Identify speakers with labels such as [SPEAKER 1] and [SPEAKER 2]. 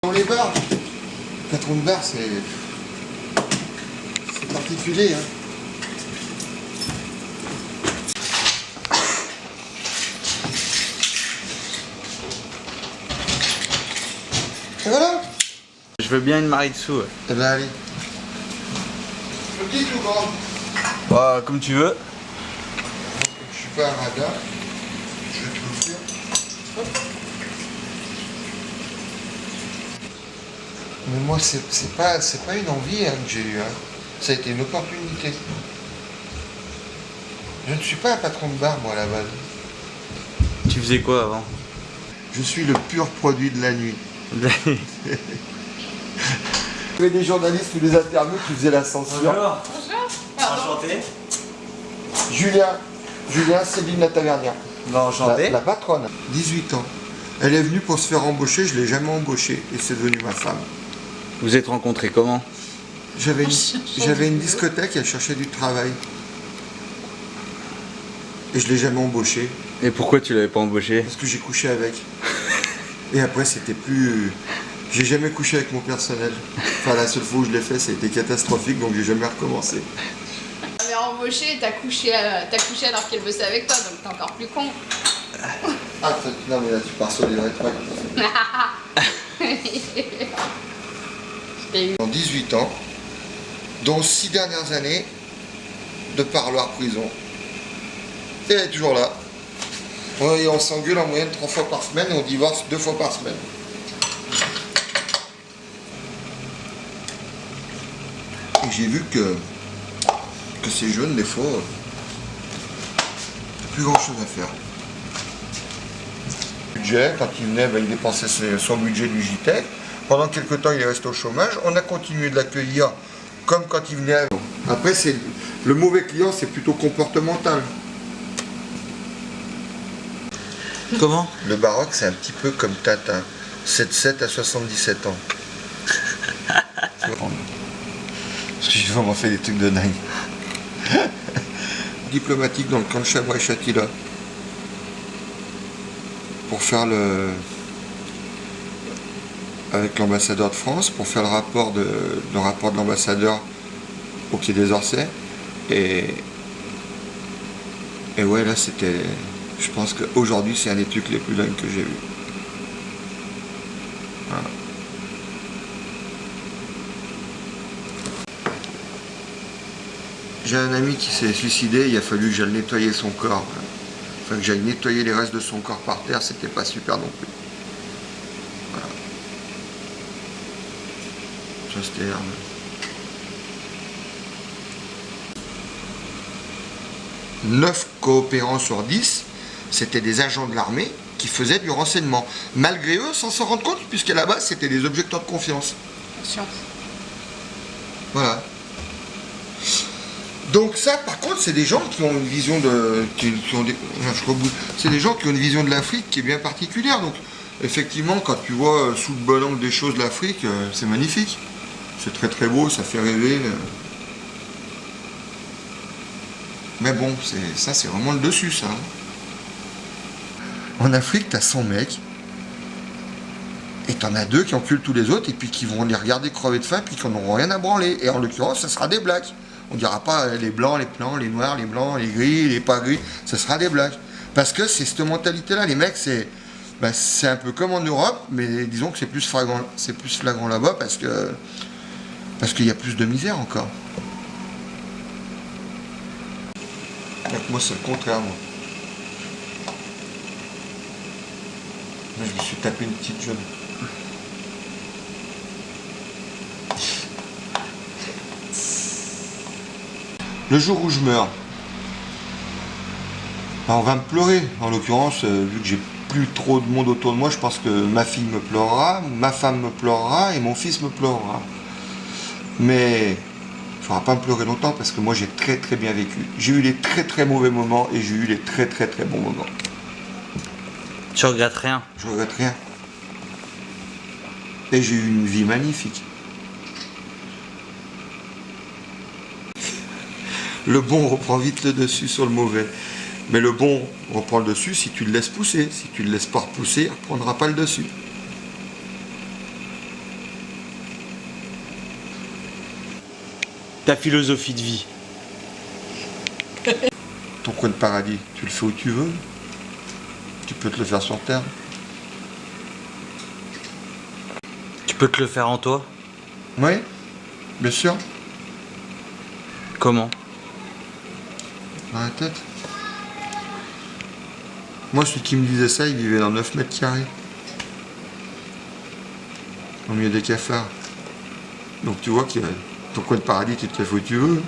[SPEAKER 1] Dans les bars, patron de bar, c'est particulier. Hein. Et voilà.
[SPEAKER 2] Je veux bien une Maritsu. Ouais.
[SPEAKER 1] Eh ben allez. Petite ou grande?
[SPEAKER 2] Bah, comme tu veux.
[SPEAKER 1] Je suis pas un radar. Je vais te l'offrir. Hop. Mais moi, c'est pas une envie hein, que j'ai eue. Hein. Ça a été une opportunité. Je ne suis pas un patron de bar, moi, à la base.
[SPEAKER 2] Tu faisais quoi avant?
[SPEAKER 1] Je suis le pur produit de la nuit. Il y avait des journalistes ou des interviews qui faisaient la censure.
[SPEAKER 2] Bonjour.
[SPEAKER 3] Bonjour.
[SPEAKER 2] Enchanté.
[SPEAKER 1] Julien, Céline la tavernière.
[SPEAKER 2] Bah, enchanté.
[SPEAKER 1] La patronne. 18 ans. Elle est venue pour se faire embaucher, je ne l'ai jamais embauchée et c'est devenu ma femme.
[SPEAKER 2] Vous êtes rencontrés comment?
[SPEAKER 1] J'avais une discothèque, elle cherchait du travail. Et je ne l'ai jamais embauchée.
[SPEAKER 2] Et pourquoi tu l'avais pas embauché?
[SPEAKER 1] Parce que j'ai couché avec. Et après, c'était plus... J'ai jamais couché avec mon personnel. Enfin, la seule fois où je l'ai fait, ça a été catastrophique, donc j'ai jamais recommencé.
[SPEAKER 3] Elle m'a embauché, t'as couché alors qu'elle bossait avec toi, donc t'es encore plus con.
[SPEAKER 1] Ah, non, mais là, tu pars sur des vrais trucs.
[SPEAKER 3] Je t'ai eu.
[SPEAKER 1] En 18 ans, dont 6 dernières années de parloir prison. Et elle est toujours là. Et on s'engueule en moyenne 3 fois par semaine et on divorce 2 fois par semaine. Et j'ai vu que ces jeunes, des fois, plus grand chose à faire. Budget, quand il venait, il dépensait son budget du JTEC. Pendant quelques temps, il est resté au chômage. On a continué de l'accueillir comme quand il venait avant. Après, le mauvais client, c'est plutôt comportemental.
[SPEAKER 2] Comment?
[SPEAKER 1] Le baroque, c'est un petit peu comme Tintin. 7-7 à 77 ans. Parce que j'ai vraiment fait des trucs de dingue. Diplomatique dans le camp de Chabra et Châtillon. Pour faire avec l'ambassadeur de France, pour faire le rapport de l'ambassadeur au Quai des Orsay. Et ouais, là, c'était... Je pense qu'aujourd'hui, c'est un des trucs les plus dingues que j'ai vus. Voilà. J'ai un ami qui s'est suicidé, il a fallu que j'aille nettoyer son corps. Enfin, que j'aille nettoyer les restes de son corps par terre, c'était pas super non plus. Voilà. Ça, c'était énorme. 9 coopérants sur 10, c'était des agents de l'armée qui faisaient du renseignement. Malgré eux, sans s'en rendre compte, puisqu'à la base, c'était des objecteurs de confiance.
[SPEAKER 3] Conscience.
[SPEAKER 1] Voilà. Donc ça, par contre, c'est des gens qui ont une vision de... C'est des gens qui ont une vision de l'Afrique qui est bien particulière. Donc, effectivement, quand tu vois sous le bon angle des choses de l'Afrique, c'est magnifique. C'est très très beau, ça fait rêver. Mais bon, ça c'est vraiment le dessus, ça. En Afrique, t'as 100 mecs, et t'en as 2 qui enculent tous les autres, et puis qui vont les regarder crever de faim, puis qui n'auront rien à branler. Et en l'occurrence, ça sera des blacks. On dira pas les blancs, les plans, les noirs, les blancs, les gris, les pas gris. Ça sera des blacks. Parce que c'est cette mentalité-là. Les mecs, c'est un peu comme en Europe, mais disons que c'est plus flagrant là-bas, parce qu'il y a plus de misère encore. Donc moi c'est le contraire, moi. Moi je me suis tapé une petite jeune. Le jour où je meurs, on va me pleurer. En l'occurrence, vu que j'ai plus trop de monde autour de moi, je pense que ma fille me pleurera, ma femme me pleurera et mon fils me pleurera. Mais il ne faudra pas me pleurer longtemps parce que moi j'ai très très bien vécu. J'ai eu les très très mauvais moments et j'ai eu les très très très bons moments.
[SPEAKER 2] Tu regrettes rien?
[SPEAKER 1] Je regrette rien. Et j'ai eu une vie magnifique. Le bon reprend vite le dessus sur le mauvais. Mais le bon reprend le dessus si tu le laisses pousser. Si tu le laisses pas repousser, il ne reprendra pas le dessus.
[SPEAKER 2] Ta philosophie de vie.
[SPEAKER 1] Ton coin de paradis, tu le fais où tu veux. Tu peux te le faire sur Terre.
[SPEAKER 2] Tu peux te le faire en toi?
[SPEAKER 1] Oui, bien sûr.
[SPEAKER 2] Comment?
[SPEAKER 1] Dans la tête. Moi, celui qui me disait ça, il vivait dans 9 mètres carrés. Au milieu des cafards. Donc tu vois que ton coin de paradis, tu te le fais où tu veux.